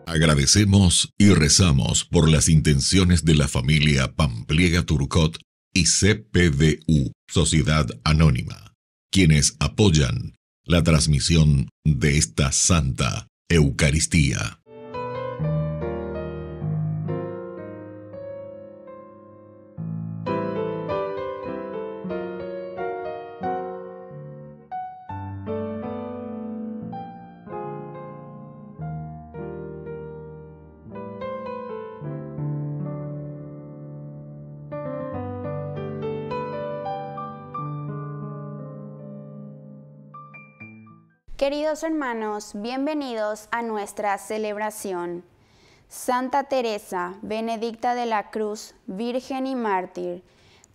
Agradecemos y rezamos por las intenciones de la familia Pampliega Turcot y CPDU, Sociedad Anónima, quienes apoyan la transmisión de esta Santa Eucaristía. Queridos hermanos, bienvenidos a nuestra celebración. Santa Teresa, Benedicta de la Cruz, Virgen y Mártir.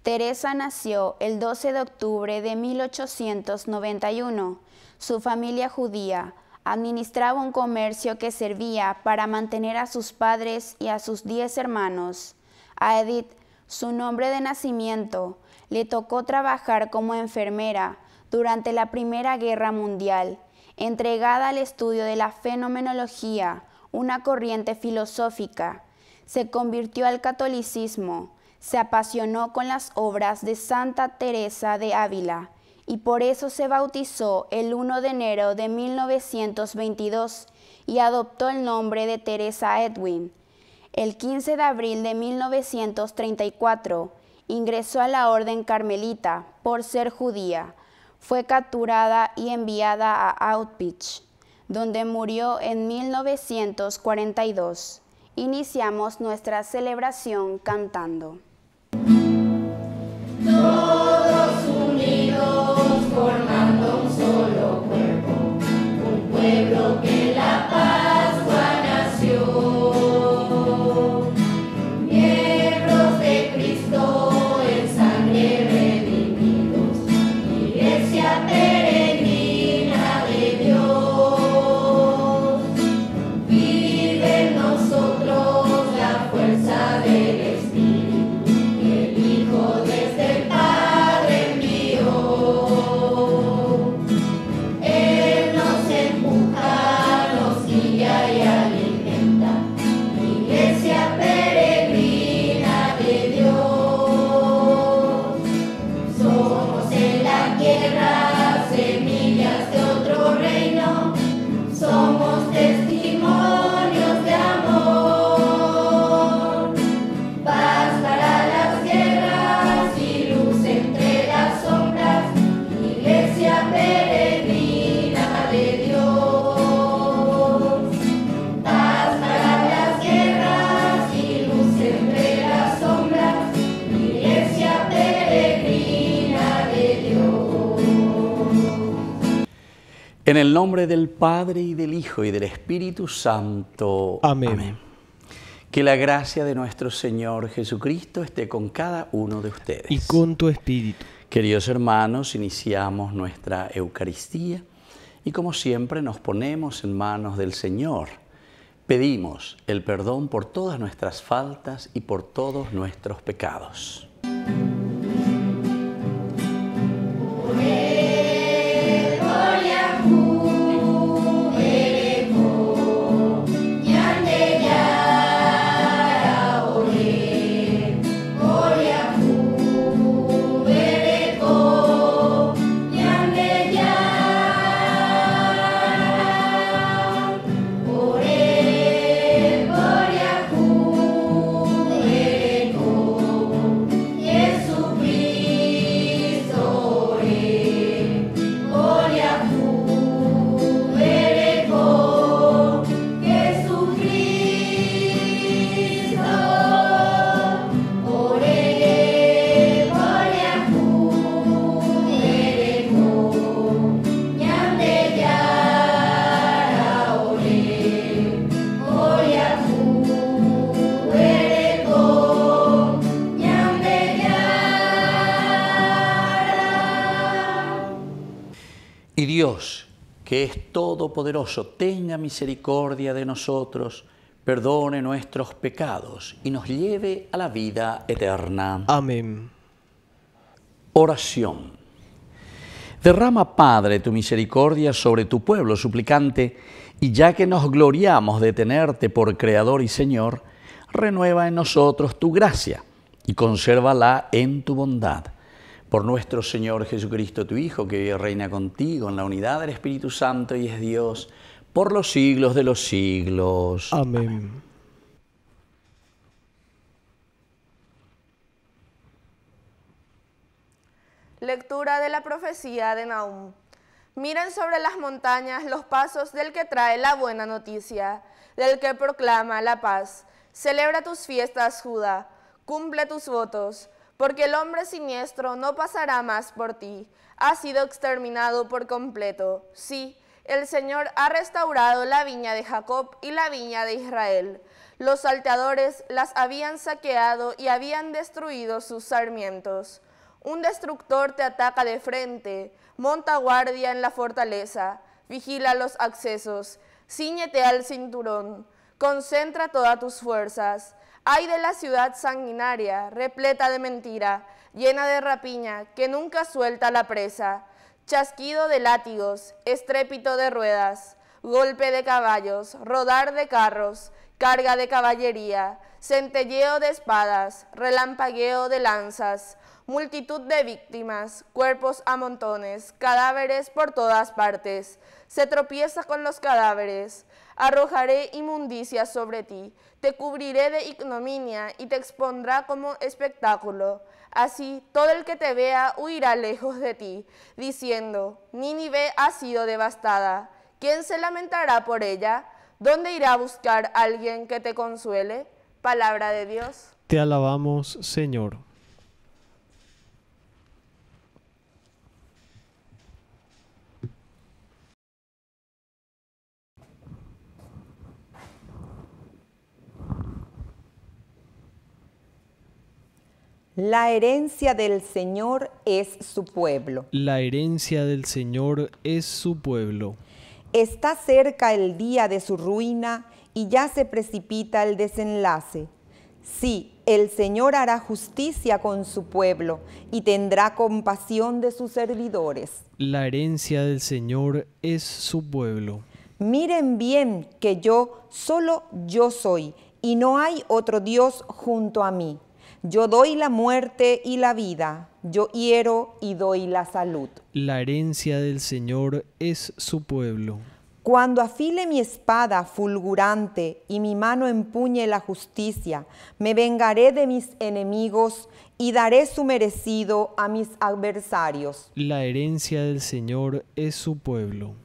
Teresa nació el 12 de octubre de 1891. Su familia judía administraba un comercio que servía para mantener a sus padres y a sus 10 hermanos. A Edith, su nombre de nacimiento, le tocó trabajar como enfermera durante la Primera Guerra Mundial, entregada al estudio de la fenomenología, una corriente filosófica. Se convirtió al catolicismo, se apasionó con las obras de Santa Teresa de Ávila y por eso se bautizó el 1 de enero de 1922 y adoptó el nombre de Teresa Edwin. El 15 de abril de 1934 ingresó a la orden carmelita por ser judía. Fue capturada y enviada a Auschwitz, donde murió en 1942. Iniciamos nuestra celebración cantando. Todos unidos formando un solo cuerpo, un pueblo que en la Pascua nació. Miembros de Cristo en sangre redimidos, Iglesia peregrina de Dios. Vive en nosotros la fuerza del Espíritu, que el Hijo desde el Padre envió. Él nos empuja, nos guía y alimenta, Iglesia peregrina de Dios. Somos en la tierra semillas de otro reino, somos testimonios de amor. Paz para las guerras y luz entre las sombras, Iglesia peregrina de Dios. Paz para las guerras y luz entre las sombras, Iglesia peregrina de Dios. En el nombre del Padre, y del Hijo, y del Espíritu Santo. Amén. Que la gracia de nuestro Señor Jesucristo esté con cada uno de ustedes. Y con tu espíritu. Queridos hermanos, iniciamos nuestra Eucaristía y como siempre nos ponemos en manos del Señor. Pedimos el perdón por todas nuestras faltas y por todos nuestros pecados. Y Dios, que es todopoderoso, tenga misericordia de nosotros, perdone nuestros pecados y nos lleve a la vida eterna. Amén. Oración. Derrama, Padre, tu misericordia sobre tu pueblo suplicante, y ya que nos gloriamos de tenerte por Creador y Señor, renueva en nosotros tu gracia y consérvala en tu bondad. Por nuestro Señor Jesucristo, tu Hijo, que vive y reina contigo en la unidad del Espíritu Santo y es Dios, por los siglos de los siglos. Amén. Lectura de la profecía de Nahum. Miren sobre las montañas los pasos del que trae la buena noticia, del que proclama la paz. Celebra tus fiestas, Judá, cumple tus votos, porque el hombre siniestro no pasará más por ti. Ha sido exterminado por completo. Sí, el Señor ha restaurado la viña de Jacob y la viña de Israel. Los salteadores las habían saqueado y habían destruido sus sarmientos. Un destructor te ataca de frente, monta guardia en la fortaleza, vigila los accesos, cíñete al cinturón, concentra todas tus fuerzas. Ay de la ciudad sanguinaria, repleta de mentira, llena de rapiña, que nunca suelta la presa. Chasquido de látigos, estrépito de ruedas, golpe de caballos, rodar de carros, carga de caballería, centelleo de espadas, relampagueo de lanzas, multitud de víctimas, cuerpos a montones, cadáveres por todas partes. Se tropieza con los cadáveres. Arrojaré inmundicia sobre ti, te cubriré de ignominia y te expondrá como espectáculo. Así todo el que te vea huirá lejos de ti, diciendo, Nínive ha sido devastada. ¿Quién se lamentará por ella? ¿Dónde irá a buscar a alguien que te consuele? Palabra de Dios. Te alabamos, Señor. La herencia del Señor es su pueblo. La herencia del Señor es su pueblo. Está cerca el día de su ruina y ya se precipita el desenlace. Sí, el Señor hará justicia con su pueblo y tendrá compasión de sus servidores. La herencia del Señor es su pueblo. Miren bien que solo yo soy, y no hay otro Dios junto a mí. Yo doy la muerte y la vida, yo hiero y doy la salud. La herencia del Señor es su pueblo. Cuando afile mi espada fulgurante y mi mano empuñe la justicia, me vengaré de mis enemigos y daré su merecido a mis adversarios. La herencia del Señor es su pueblo.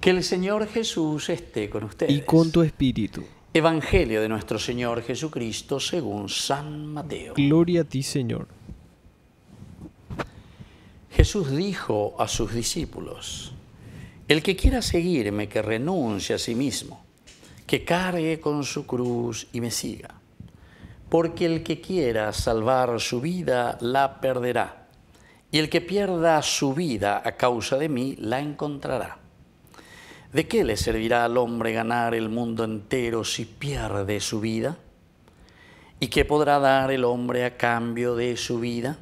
Que el Señor Jesús esté con ustedes. Y con tu espíritu. Evangelio de nuestro Señor Jesucristo según San Mateo. Gloria a ti, Señor. Jesús dijo a sus discípulos, el que quiera seguirme, que renuncie a sí mismo, que cargue con su cruz y me siga. Porque el que quiera salvar su vida, la perderá. Y el que pierda su vida a causa de mí, la encontrará. ¿De qué le servirá al hombre ganar el mundo entero si pierde su vida? ¿Y qué podrá dar el hombre a cambio de su vida?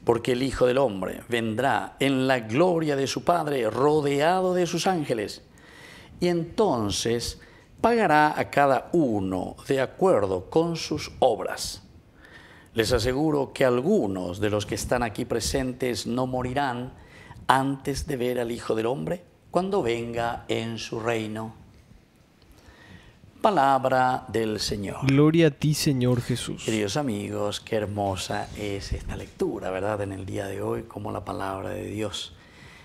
Porque el Hijo del Hombre vendrá en la gloria de su Padre, rodeado de sus ángeles, y entonces pagará a cada uno de acuerdo con sus obras. Les aseguro que algunos de los que están aquí presentes no morirán antes de ver al Hijo del Hombre cuando venga en su reino. Palabra del Señor. Gloria a ti, Señor Jesús. Queridos amigos, qué hermosa es esta lectura, ¿verdad? En el día de hoy, como la palabra de Dios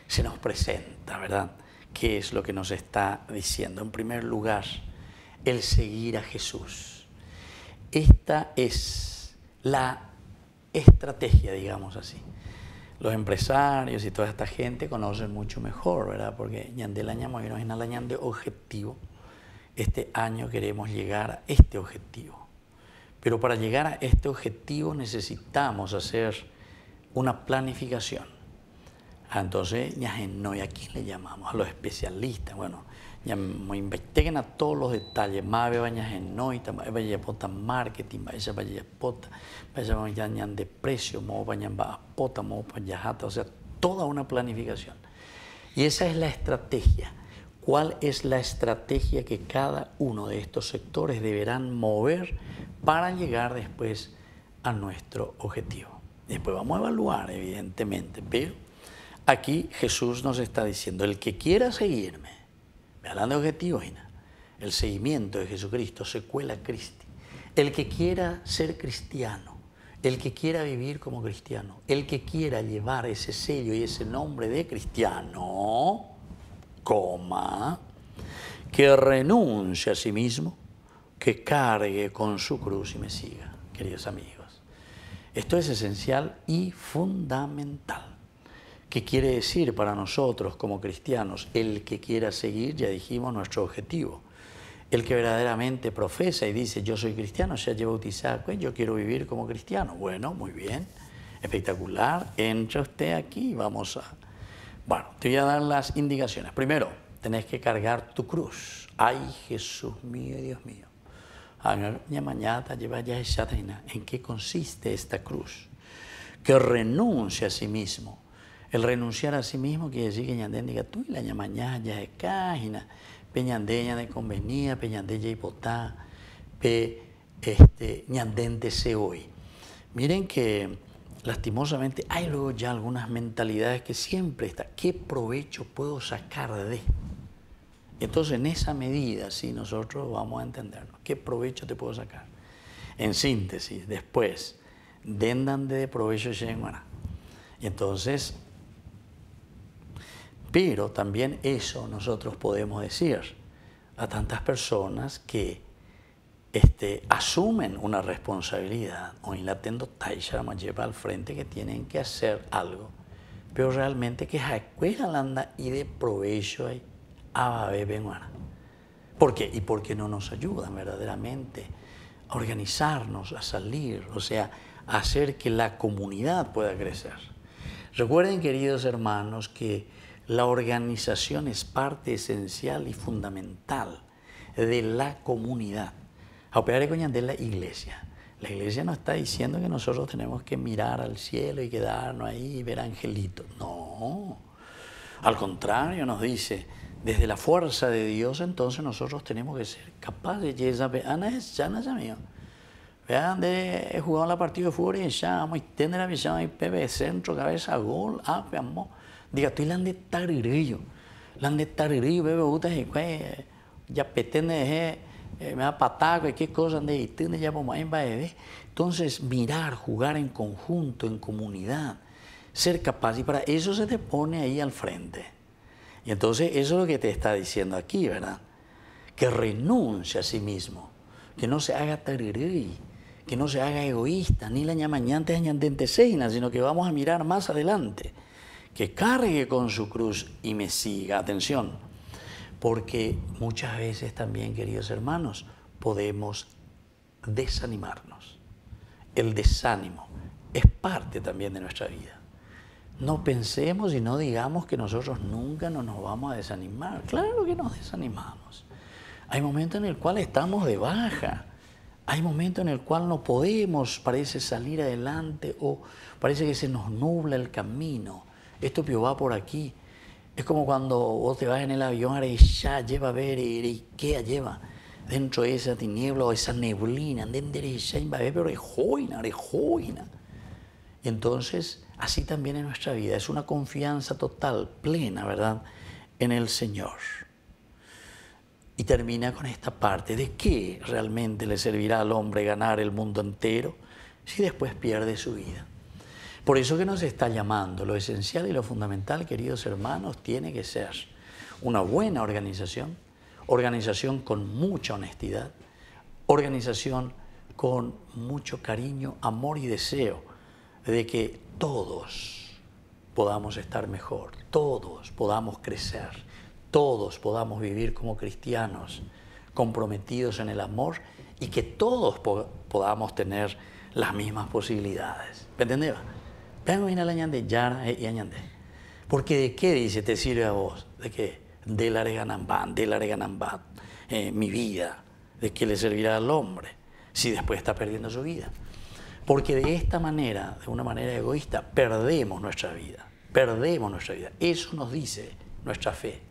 se nos presenta, ¿verdad? ¿Qué es lo que nos está diciendo? En primer lugar, el seguir a Jesús. Esta es la estrategia, digamos así, los empresarios y toda esta gente conocen mucho mejor, ¿verdad? Porque ñandela ñamoyino es de objetivo. Este año queremos llegar a este objetivo. Pero para llegar a este objetivo necesitamos hacer una planificación. Entonces, ¿y a quién le llamamos? A los especialistas. Bueno, investiguen a todos los detalles. Más vaya pota marketing, vaya pota, vaya de precio, vaya pota, vaya, o sea, toda una planificación. Y esa es la estrategia. ¿Cuál es la estrategia que cada uno de estos sectores deberán mover para llegar después a nuestro objetivo? Después vamos a evaluar, evidentemente, pero aquí Jesús nos está diciendo, el que quiera seguirme, hablando de objetivos, el seguimiento de Jesucristo, secuela Christi, el que quiera ser cristiano, el que quiera vivir como cristiano, el que quiera llevar ese sello y ese nombre de cristiano, que renuncie a sí mismo, que cargue con su cruz y me siga, queridos amigos. Esto es esencial y fundamental. ¿Qué quiere decir para nosotros como cristianos? El que quiera seguir, ya dijimos, nuestro objetivo. El que verdaderamente profesa y dice, yo soy cristiano, ya llevo bautizado, pues yo quiero vivir como cristiano. Bueno, muy bien, espectacular, entra usted aquí, vamos a... Bueno, te voy a dar las indicaciones. Primero, tenés que cargar tu cruz. Ay, Jesús mío, Dios mío. ¿En qué consiste esta cruz? Que renuncie a sí mismo. El renunciar a sí mismo quiere decir que ñandén diga tú y la ñamañá ya de cágina, peñandeña de convenía, peñandeña hipotá, ñandén de hoy. Miren que lastimosamente hay luego ya algunas mentalidades que siempre está, ¿qué provecho puedo sacar de? Entonces en esa medida sí nosotros vamos a entendernos, ¿qué provecho te puedo sacar? En síntesis, después, dendan de provecho yenguana. Y entonces, pero también eso nosotros podemos decir a tantas personas que asumen una responsabilidad o en la tendo taisha lleva al frente que tienen que hacer algo, pero realmente que landa y de provecho hay a bebenguana. ¿Por qué? Y porque no nos ayudan verdaderamente a organizarnos, a salir, o sea, a hacer que la comunidad pueda crecer. Recuerden, queridos hermanos, que la organización es parte esencial y fundamental de la comunidad. A operar de la iglesia. La iglesia no está diciendo que nosotros tenemos que mirar al cielo y quedarnos ahí y ver angelitos. No. Al contrario, nos dice, desde la fuerza de Dios, entonces nosotros tenemos que ser capaces de llegar. Vean, he jugado la partida de fútbol y ya vamos a tener la visión ahí, PB, centro, cabeza, gol, veamos. Diga, estoy lande taririllo, bebe, gusta, ya pretende, me da pataco, qué cosa, y tiene ya por ahí, entonces mirar, jugar en conjunto, en comunidad, ser capaz, y para eso se te pone ahí al frente. Y entonces eso es lo que te está diciendo aquí, ¿verdad? Que renuncie a sí mismo, que no se haga taririllo, que no se haga egoísta, ni la ñamañante añandentesina, sino que vamos a mirar más adelante, que cargue con su cruz y me siga. Atención, porque muchas veces también, queridos hermanos, podemos desanimarnos. El desánimo es parte también de nuestra vida. No pensemos y no digamos que nosotros nunca no nos vamos a desanimar. Claro que nos desanimamos. Hay momentos en el cual estamos de baja. Hay momentos en el cual no podemos, parece, salir adelante o parece que se nos nubla el camino. Esto va por aquí. Es como cuando vos te vas en el avión y ya lleva a ver y qué lleva dentro de esa tiniebla o esa neblina, pero es joina. Y entonces, así también en nuestra vida, es una confianza total, plena, ¿verdad?, en el Señor. Y termina con esta parte, ¿de qué realmente le servirá al hombre ganar el mundo entero si después pierde su vida? Por eso que nos está llamando, lo esencial y lo fundamental, queridos hermanos, tiene que ser una buena organización con mucha honestidad, organización con mucho cariño, amor y deseo de que todos podamos estar mejor, todos podamos crecer, todos podamos vivir como cristianos comprometidos en el amor y que todos podamos tener las mismas posibilidades. ¿Me entendés? Porque ¿de qué dice te sirve a vos? ¿De qué? De la reganambat, mi vida, ¿de qué le servirá al hombre si después está perdiendo su vida? Porque de esta manera, de una manera egoísta, perdemos nuestra vida. Eso nos dice nuestra fe.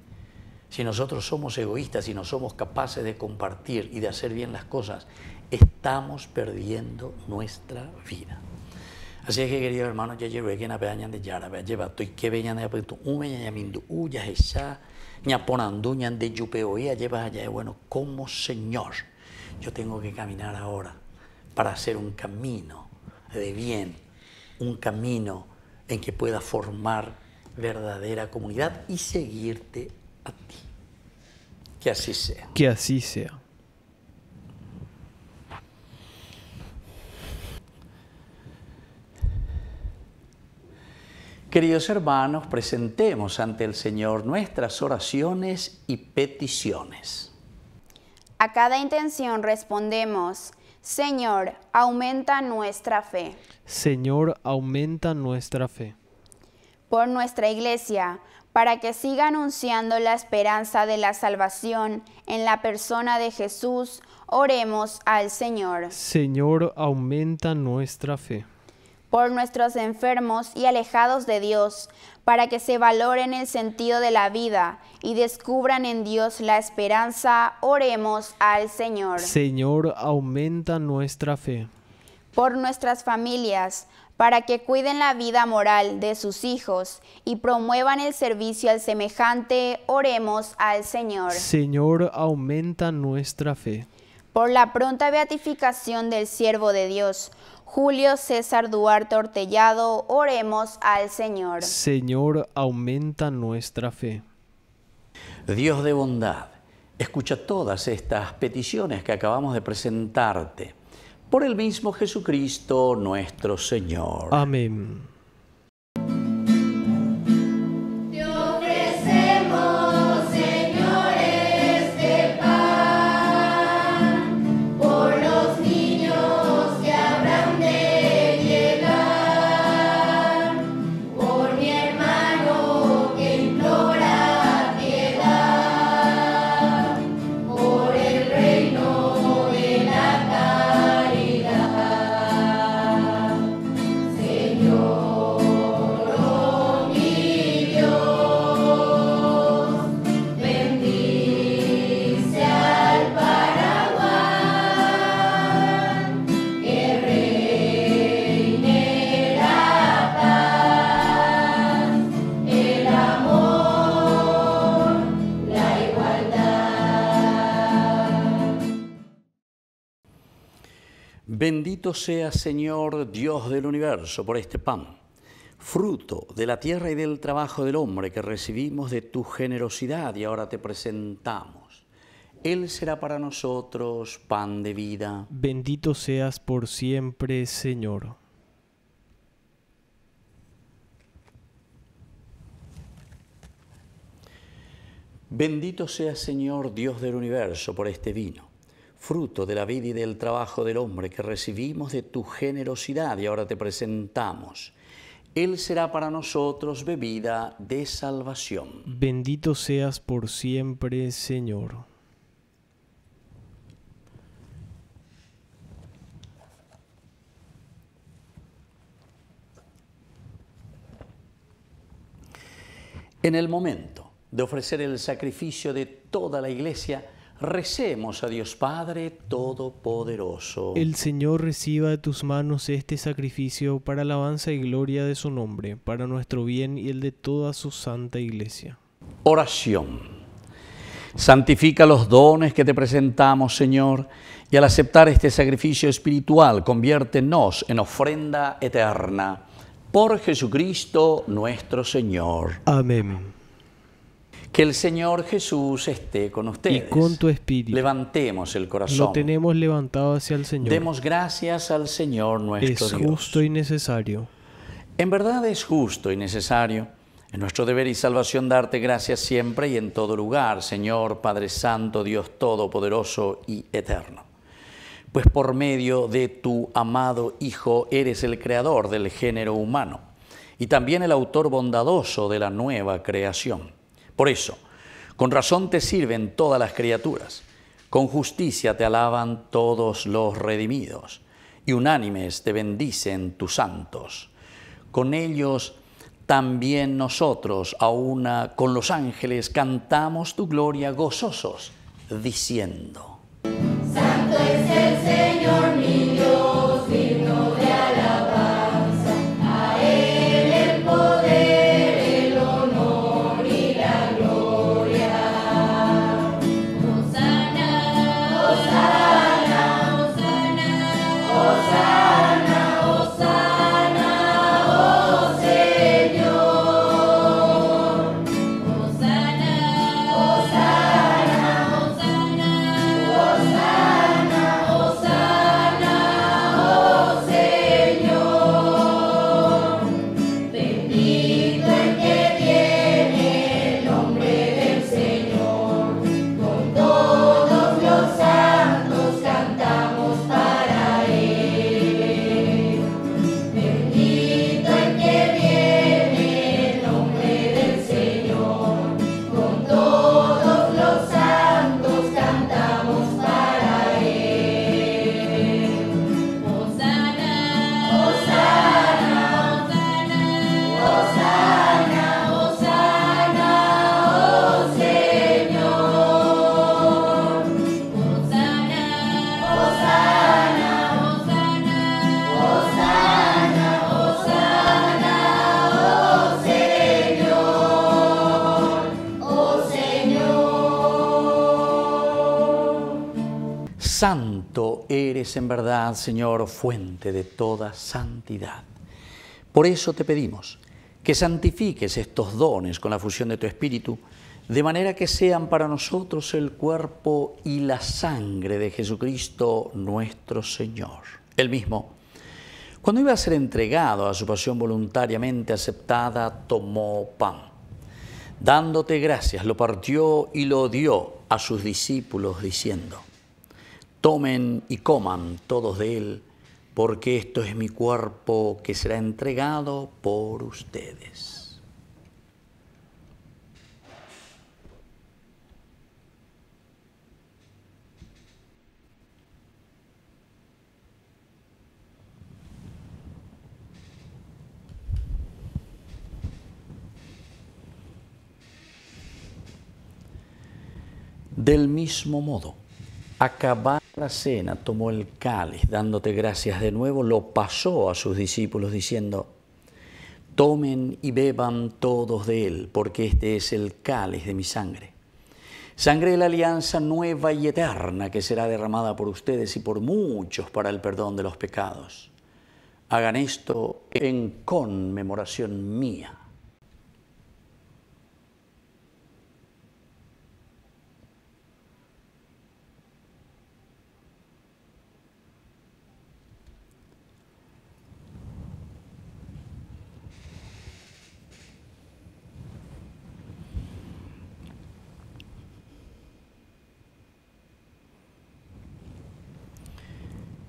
Si nosotros somos egoístas y no somos capaces de compartir y de hacer bien las cosas, estamos perdiendo nuestra vida. Así es que, queridos hermanos, ya llevo que na peña de yara, lleva estoy que veñan de apunto, ñamindu, uya esa, ñaponandu, ñan de yupeoía, lleva allá, bueno, como Señor, yo tengo que caminar ahora para hacer un camino de bien, un camino en que pueda formar verdadera comunidad y seguirte a ti. Que así sea. Que así sea. Queridos hermanos, presentemos ante el Señor nuestras oraciones y peticiones. A cada intención respondemos: Señor, aumenta nuestra fe. Señor, aumenta nuestra fe. Por nuestra Iglesia, para que siga anunciando la esperanza de la salvación en la persona de Jesús, oremos al Señor. Señor, aumenta nuestra fe. Por nuestros enfermos y alejados de Dios, para que se valoren el sentido de la vida y descubran en Dios la esperanza, oremos al Señor. Señor, aumenta nuestra fe. Por nuestras familias, para que cuiden la vida moral de sus hijos y promuevan el servicio al semejante, oremos al Señor. Señor, aumenta nuestra fe. Por la pronta beatificación del siervo de Dios, Julio César Duarte Ortellado, oremos al Señor. Señor, aumenta nuestra fe. Dios de bondad, escucha todas estas peticiones que acabamos de presentarte. Por el mismo Jesucristo nuestro Señor. Amén. Te ofrecemos, Señor, este pan, por los niños que habrán de llegar, por mi hermano que implora piedad, por el reino de la caridad. Señor, oh mi Dios, bendice al Paraguay, que reine la paz, el amor, la igualdad. Bendito sea, Señor, Dios del universo, por este pan, fruto de la tierra y del trabajo del hombre que recibimos de tu generosidad y ahora te presentamos. Él será para nosotros pan de vida. Bendito seas por siempre, Señor. Bendito sea, Señor, Dios del universo, por este vino, fruto de la vida y del trabajo del hombre que recibimos de tu generosidad y ahora te presentamos. Él será para nosotros bebida de salvación. Bendito seas por siempre, Señor. En el momento de ofrecer el sacrificio de toda la Iglesia, recemos a Dios Padre Todopoderoso. El Señor reciba de tus manos este sacrificio para alabanza y gloria de su nombre, para nuestro bien y el de toda su santa Iglesia. Oración. Santifica los dones que te presentamos, Señor, y al aceptar este sacrificio espiritual, conviértenos en ofrenda eterna. Por Jesucristo nuestro Señor. Amén. Que el Señor Jesús esté con ustedes. Y con tu espíritu. Levantemos el corazón. Lo tenemos levantado hacia el Señor. Demos gracias al Señor nuestro Dios. Es Dios. justo y necesario. En verdad es justo y necesario, es nuestro deber y salvación darte gracias siempre y en todo lugar, Señor, Padre Santo, Dios Todopoderoso y Eterno. Pues por medio de tu amado Hijo eres el creador del género humano y también el autor bondadoso de la nueva creación. Por eso, con razón te sirven todas las criaturas, con justicia te alaban todos los redimidos y unánimes te bendicen tus santos. Con ellos también nosotros, a una con los ángeles, cantamos tu gloria gozosos, diciendo: Santo es el Señor mi Dios, digno de alabanza. A Él el poder, el honor y la gloria. Hosana, Hosana, Hosana, Hosana, Hosana, oh Señor. Hosana, Hosana, Hosana, Hosana, Hosana, oh Señor. Bendito el que viene el nombre del Señor. Con todos los santos cantamos para Él. Bendito el que viene el nombre del Señor. Con todos los santos cantamos para Él. Hosana, Hosana, Hosana, Hosana, oh Señor. Hosana, Hosana, Hosana, Hosana, Hosana, oh Señor, oh Señor. Santo eres en verdad, Señor, fuente de toda santidad. Por eso te pedimos que santifiques estos dones con la fusión de tu Espíritu, de manera que sean para nosotros el cuerpo y la sangre de Jesucristo nuestro Señor. Él mismo, cuando iba a ser entregado a su pasión voluntariamente aceptada, tomó pan. Dándote gracias, lo partió y lo dio a sus discípulos, diciendo: tomen y coman todos de él, porque esto es mi cuerpo que será entregado por ustedes. Del mismo modo, acabada la cena, tomó el cáliz, dándote gracias de nuevo, lo pasó a sus discípulos, diciendo: tomen y beban todos de él, porque este es el cáliz de mi sangre. Sangre de la alianza nueva y eterna, que será derramada por ustedes y por muchos para el perdón de los pecados. Hagan esto en conmemoración mía.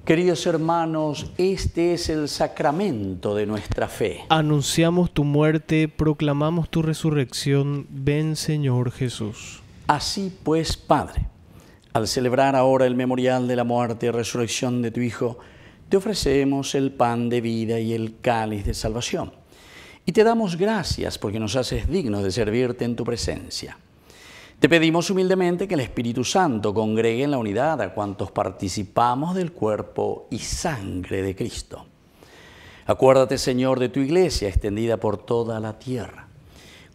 Queridos hermanos, este es el sacramento de nuestra fe. Anunciamos tu muerte, proclamamos tu resurrección. Ven, Señor Jesús. Así pues, Padre, al celebrar ahora el memorial de la muerte y resurrección de tu Hijo, te ofrecemos el pan de vida y el cáliz de salvación. Y te damos gracias porque nos haces dignos de servirte en tu presencia. Te pedimos humildemente que el Espíritu Santo congregue en la unidad a cuantos participamos del cuerpo y sangre de Cristo. Acuérdate, Señor, de tu Iglesia extendida por toda la tierra,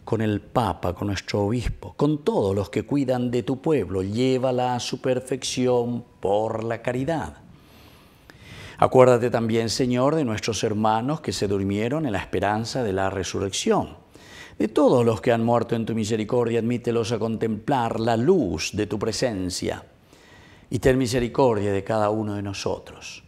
con el Papa, con nuestro Obispo, con todos los que cuidan de tu pueblo. Llévala a su perfección por la caridad. Acuérdate también, Señor, de nuestros hermanos que se durmieron en la esperanza de la resurrección. De todos los que han muerto en tu misericordia, admítelos a contemplar la luz de tu presencia. Y ten misericordia de cada uno de nosotros.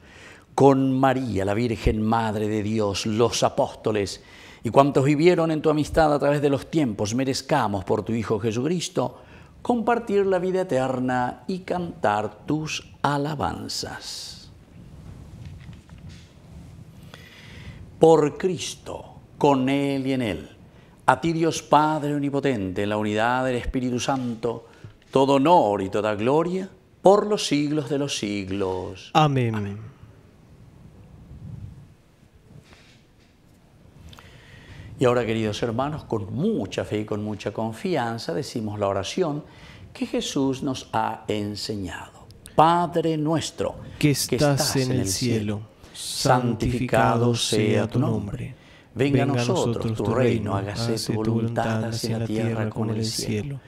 con María, la Virgen Madre de Dios, los apóstoles y cuantos vivieron en tu amistad a través de los tiempos, merezcamos por tu Hijo Jesucristo compartir la vida eterna y cantar tus alabanzas. Por Cristo, con Él y en Él, a ti Dios Padre Omnipotente, en la unidad del Espíritu Santo, todo honor y toda gloria por los siglos de los siglos. Amén. Amén. Y ahora, queridos hermanos, con mucha fe y con mucha confianza decimos la oración que Jesús nos ha enseñado. Padre nuestro, que estás en el cielo, santificado sea tu nombre. Venga a nosotros tu reino, hágase tu voluntad así en la tierra como en el cielo.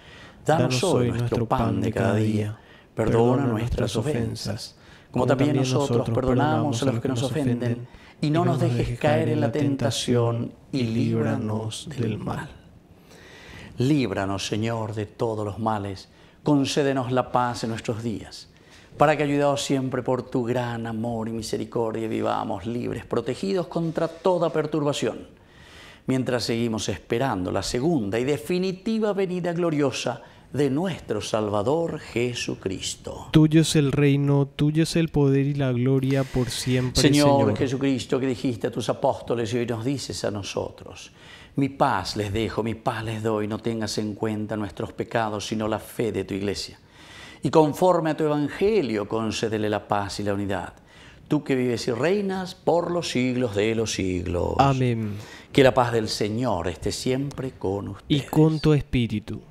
Danos hoy nuestro pan de cada día. Perdona nuestras ofensas, como también nosotros perdonamos a los que nos ofenden. Y no nos dejes caer en la tentación y líbranos del mal. Líbranos, Señor, de todos los males. Concédenos la paz en nuestros días, para que, ayudados siempre por tu gran amor y misericordia, vivamos libres, protegidos contra toda perturbación, mientras seguimos esperando la segunda y definitiva venida gloriosa de nuestro Salvador Jesucristo. Tuyo es el reino, tuyo es el poder y la gloria por siempre, Señor Jesucristo, que dijiste a tus apóstoles y hoy nos dices a nosotros: mi paz les dejo, mi paz les doy, no tengas en cuenta nuestros pecados, sino la fe de tu iglesia. Y conforme a tu evangelio, concédele la paz y la unidad. Tú que vives y reinas por los siglos de los siglos. Amén. Que la paz del Señor esté siempre con ustedes. Y con tu espíritu.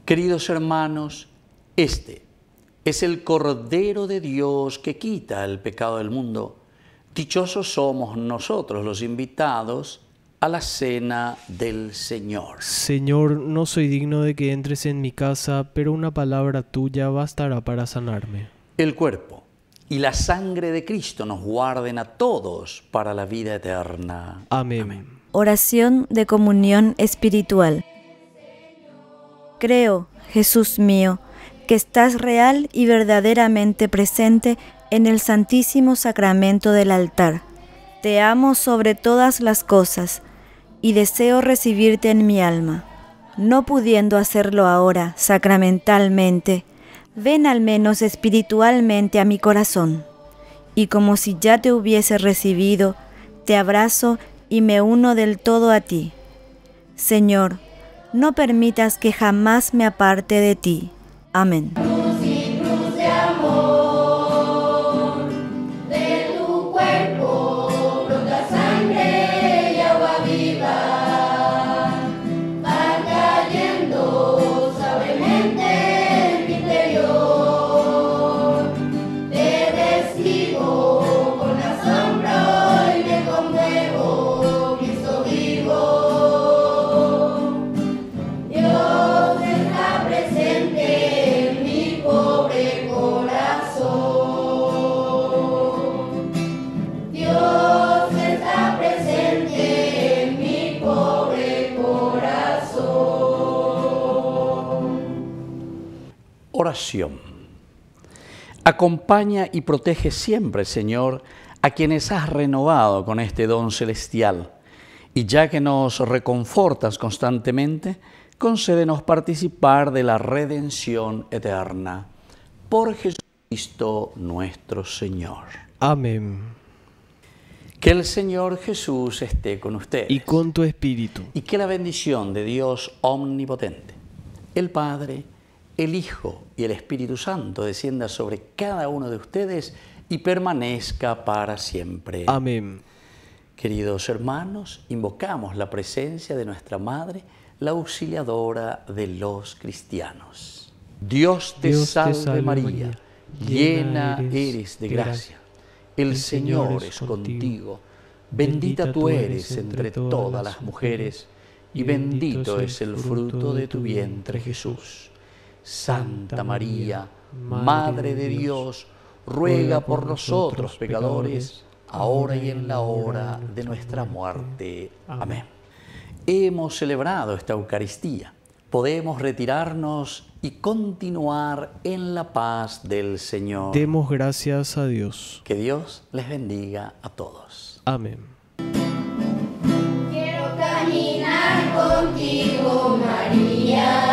Queridos hermanos, este es el Cordero de Dios que quita el pecado del mundo. Dichosos somos nosotros los invitados a la cena del Señor. Señor, no soy digno de que entres en mi casa, pero una palabra tuya bastará para sanarme. El cuerpo y la sangre de Cristo nos guarden a todos para la vida eterna. Amén. Amén. Oración de comunión espiritual. Creo, Jesús mío, que estás real y verdaderamente presente en el Santísimo Sacramento del altar. Te amo sobre todas las cosas y deseo recibirte en mi alma. No pudiendo hacerlo ahora sacramentalmente, ven al menos espiritualmente a mi corazón. Y como si ya te hubiese recibido, te abrazo y me uno del todo a ti. Señor, no permitas que jamás me aparte de ti. Amén. Cruz y cruz de amor, de tu cuerpo brota sangre y agua viva, va cayendo suavemente en mi interior. Te describo con asombro y me conmuevo, Cristo vivo. Dios está presente en mi pobre corazón. Dios está presente en mi pobre corazón. Oración. Acompaña y protege siempre, Señor, a quienes has renovado con este don celestial. Y ya que nos reconfortas constantemente, concédenos participar de la redención eterna. Por Jesucristo nuestro Señor. Amén. Que el Señor Jesús esté con ustedes. Y con tu espíritu. Y que la bendición de Dios omnipotente, el Padre, el Hijo y el Espíritu Santo descienda sobre cada uno de ustedes y permanezca para siempre. Amén. Queridos hermanos, invocamos la presencia de nuestra Madre, la auxiliadora de los cristianos. Dios te salve María, llena eres de gracia. El Señor es contigo. Bendita tú eres entre todas las mujeres, y bendito es el fruto de tu vientre, Jesús. Santa María, Madre de Dios, ruega por nosotros pecadores, ahora y en la hora de nuestra muerte. Amén. Hemos celebrado esta Eucaristía. Podemos retirarnos y continuar en la paz del Señor. Demos gracias a Dios. Que Dios les bendiga a todos. Amén. Quiero caminar contigo, María.